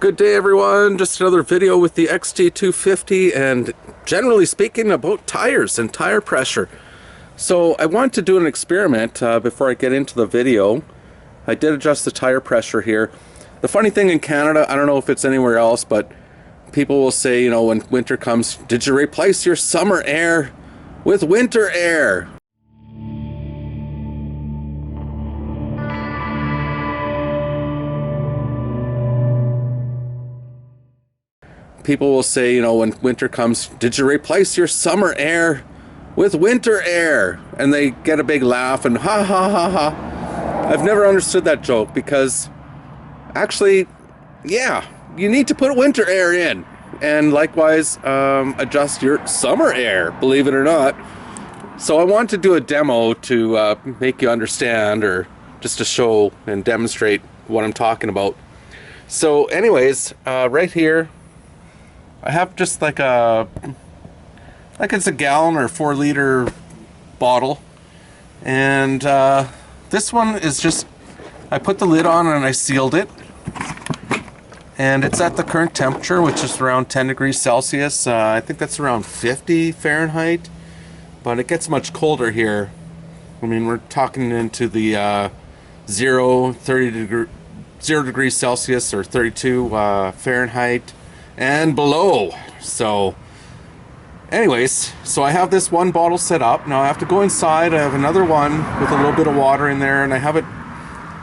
Good day everyone, just another video with the XT250 and generally speaking about tires and tire pressure. So I wanted to do an experiment before I get into the video. I did adjust the tire pressure here. The funny thing in Canada, I don't know if it's anywhere else, but people will say, you know, when winter comes, did you replace your summer air with winter air? People will say, you know, when winter comes, did you replace your summer air with winter air? And they get a big laugh and ha ha ha ha. I've never understood that joke because actually, yeah, you need to put winter air in. And likewise, adjust your summer air, believe it or not. So I want to do a demo to make you understand, or just to show and demonstrate what I'm talking about. So anyways, right here, I have just like it's a gallon or 4-liter bottle, and this one is just, I put the lid on and I sealed it, and it's at the current temperature, which is around 10 degrees Celsius. I think that's around 50 Fahrenheit, but it gets much colder here. I mean, we're talking into the 0 degrees Celsius or 32 Fahrenheit and below. So anyways, so I have this one bottle set up. Now I have to go inside. I have another one with a little bit of water in there, and I have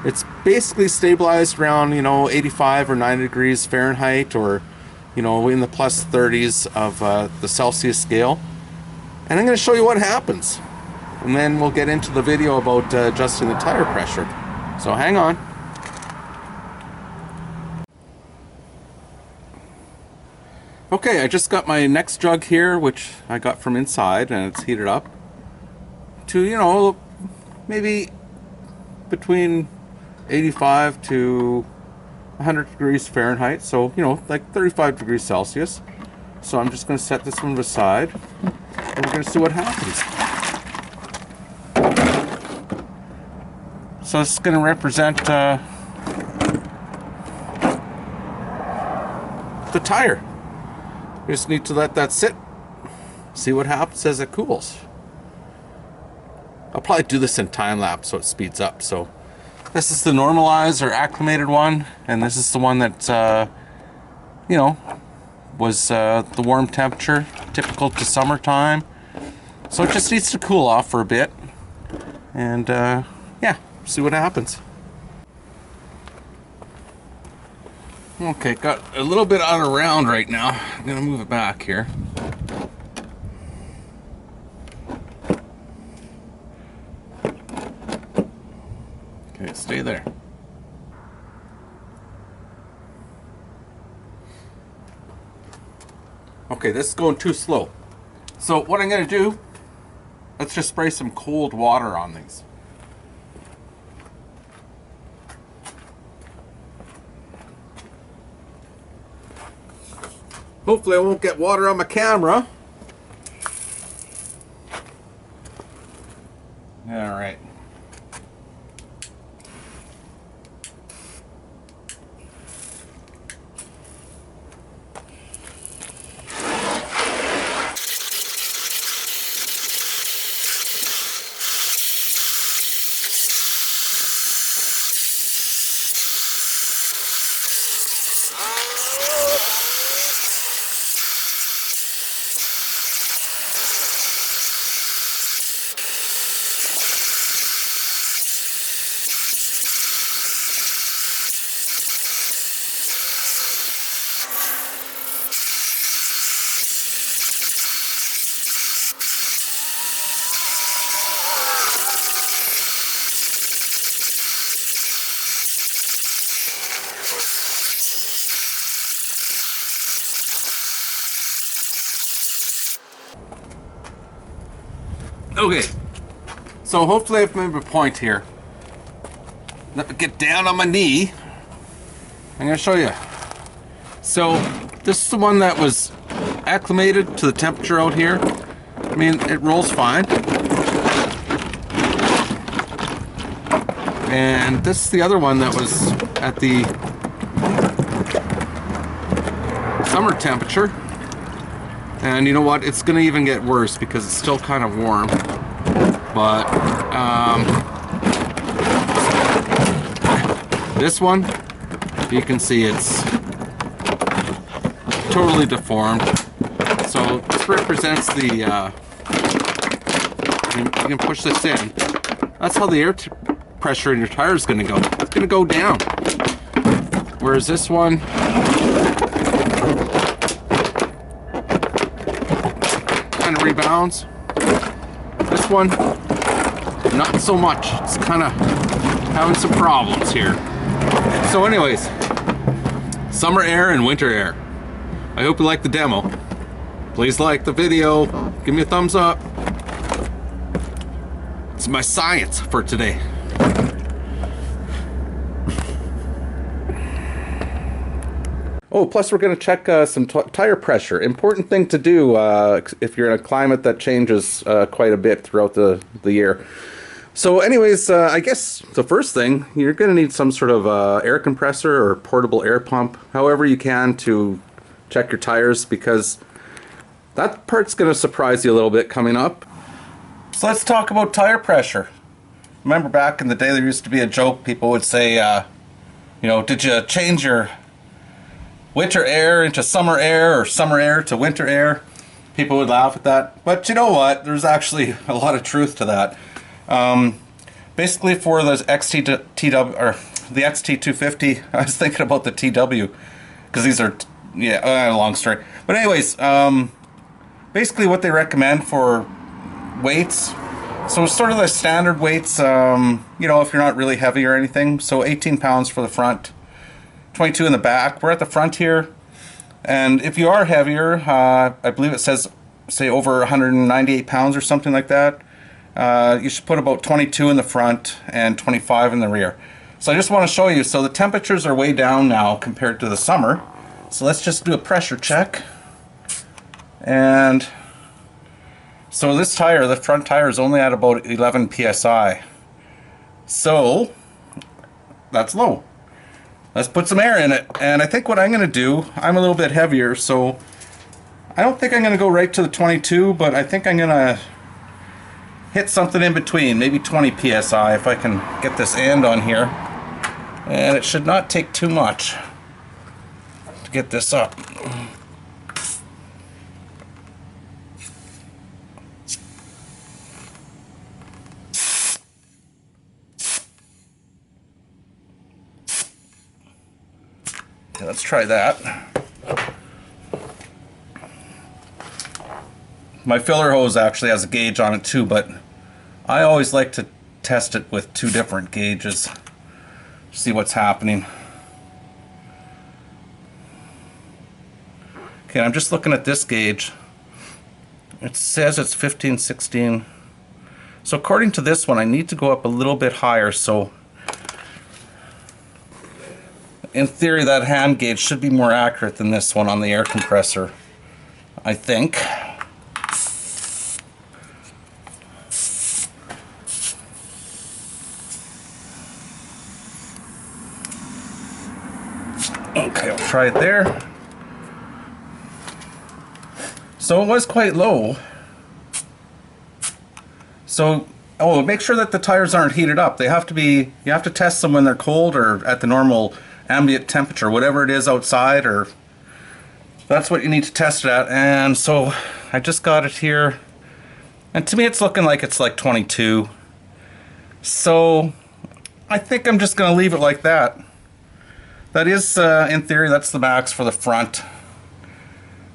it's basically stabilized around, you know, 85 or 90 degrees Fahrenheit, or, you know, in the plus 30s of the Celsius scale. And I'm going to show you what happens, and then we'll get into the video about adjusting the tire pressure. So hang on. Okay, I just got my next jug here, which I got from inside, and it's heated up to, you know, maybe between 85 to 100 degrees Fahrenheit, so, you know, like 35 degrees Celsius. So I'm just going to set this one aside, and we're going to see what happens. So it's going to represent the tire. You just need to let that sit, see what happens as it cools. I'll probably do this in time lapse so it speeds up. So this is the normalized or acclimated one, and this is the one that you know, was the warm temperature, typical to summertime. So it just needs to cool off for a bit, and yeah, see what happens. Okay, got a little bit out of round right now. I'm gonna move it back here. Okay, stay there. Okay, this is going too slow. So what I'm gonna do, let's just spray some cold water on these. Hopefully I won't get water on my camera. All right. Okay, so hopefully I've made my point here. Let me get down on my knee. I'm going to show you. So this is the one that was acclimated to the temperature out here. I mean, it rolls fine. And this is the other one that was at the summer temperature. And you know what? It's going to even get worse because it's still kind of warm. But this one, you can see it's totally deformed. So this represents the, you can push this in. That's how the air pressure in your tire is going to go. It's going to go down. Whereas this one, kind of rebounds. This one, not so much. It's kind of having some problems here. So anyways, summer air and winter air. I hope you like the demo. Please like the video. Give me a thumbs up. It's my science for today. Oh, plus we're going to check some tire pressure. Important thing to do if you're in a climate that changes quite a bit throughout the year. So anyways, I guess the first thing, you're going to need some sort of air compressor or portable air pump, however you can, to check your tires, because that part's going to surprise you a little bit coming up. So let's talk about tire pressure. Remember back in the day there used to be a joke, people would say, you know, did you change your winter air into summer air or summer air to winter air? People would laugh at that. But you know what? There's actually a lot of truth to that. Basically for the XT250, or the XT250, I was thinking about the TW, because these are, yeah, long story. But anyways, basically what they recommend for weights, so sort of the standard weights, you know, if you're not really heavy or anything, so 18 pounds for the front, 22 in the back. We're at the front here, and if you are heavier, I believe it says, say, over 198 pounds or something like that, you should put about 22 in the front and 25 in the rear. So I just want to show you, so the temperatures are way down now compared to the summer. So let's just do a pressure check. And so this tire, the front tire, is only at about 11 psi. So that's low. Let's put some air in it. And I think what I'm going to do, I'm a little bit heavier, so I don't think I'm going to go right to the 22, but I think I'm going to hit something in between, maybe 20 psi if I can get this end on here. And it should not take too much to get this up. Okay, let's try that. My filler hose actually has a gauge on it too, but I always like to test it with two different gauges. See what's happening. Okay, I'm just looking at this gauge. It says it's 15, 16. So according to this one, I need to go up a little bit higher, so in theory that hand gauge should be more accurate than this one on the air compressor, I think. Okay, I'll try it there. So it was quite low. So, oh, make sure that the tires aren't heated up. They have to be, you have to test them when they're cold or at the normal ambient temperature, whatever it is outside, or that's what you need to test it at. And so I just got it here, and to me it's looking like it's like 22. So I think I'm just going to leave it like that. That is, in theory, that's the max for the front.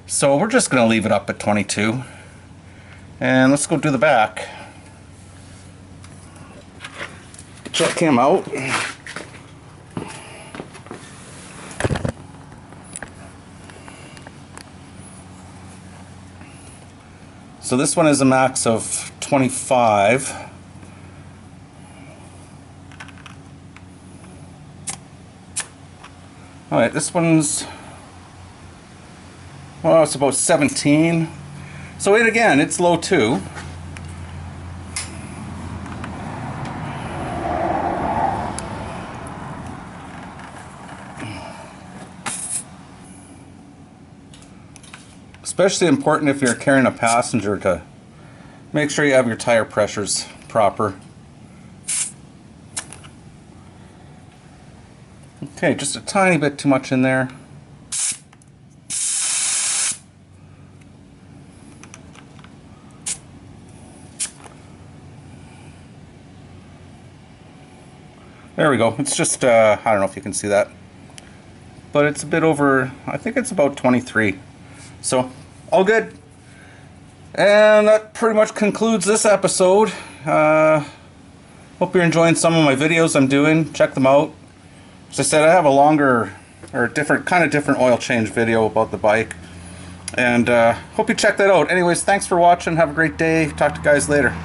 So we're just going to leave it up at 22. And let's go do the back. Check him out. So this one is a max of 25. Alright, this one's, well, it's about 17. So it, again, it's low too. Especially important if you're carrying a passenger to make sure you have your tire pressures proper. Okay, just a tiny bit too much in there. There we go. It's just, I don't know if you can see that, but it's a bit over, I think it's about 23. So, all good. And that pretty much concludes this episode. Hope you're enjoying some of my videos I'm doing. Check them out. As I said, I have a longer, or different oil change video about the bike. And hope you check that out. Anyways, thanks for watching. Have a great day. Talk to you guys later.